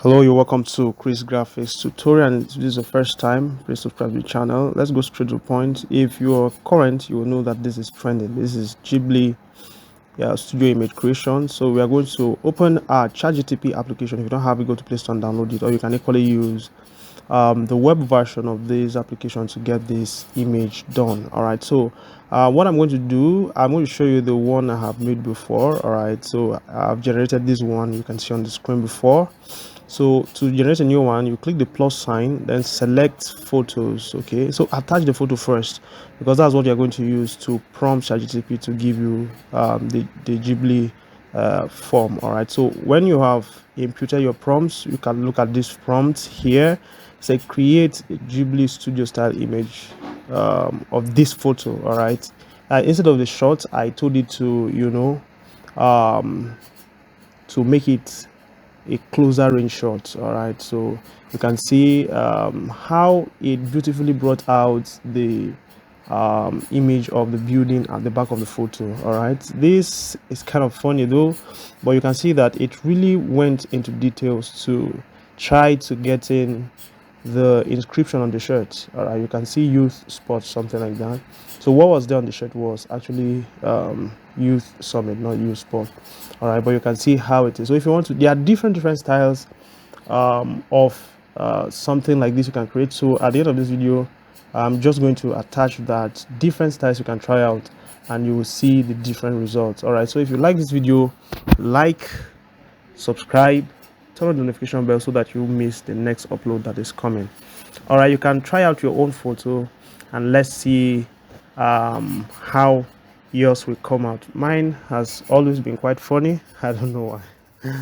Hello, you're welcome to Chris Graphics tutorial. And if this is the first time, please subscribe to the channel. Let's go straight to the point. If you're current, you will know that this is trending. This is Ghibli Studio image creation. So we are going to open our ChatGPT application. If you don't have it, go to Play Store and download it, or you can equally use the web version of this application to get this image done. All right, so what I'm going to do, I'm going to show you the one I have made before. All right, so I've generated this one, you can see on the screen before. So to generate a new one, you click the plus sign, then select photos. Okay, so attach the photo first, because that's what you're going to use to prompt ChatGPT to give you the Ghibli form. All right, so when you have inputted your prompts, you can look at this prompt here. Say create a Ghibli studio style image of this photo. All right, instead of the shot, I told it to to make it a closer range shot. All right, so you can see how it beautifully brought out the image of the building at the back of the photo. All right, this is kind of funny though, but you can see that it really went into details to try to get in the inscription on the shirt. All right, you can see youth sports, something like that. So what was there on the shirt was actually youth summit, not youth sport. All right, but you can see how it is. So if you want to, there are different styles of something like this you can create. So at the end of this video, I'm just going to attach that different styles you can try out, and you will see the different results. All right, so if you like this video, like, subscribe, turn on the notification bell so that you miss the next upload that is coming. All right, you can try out your own photo and let's see how yours will come out. Mine has always been quite funny. I don't know why.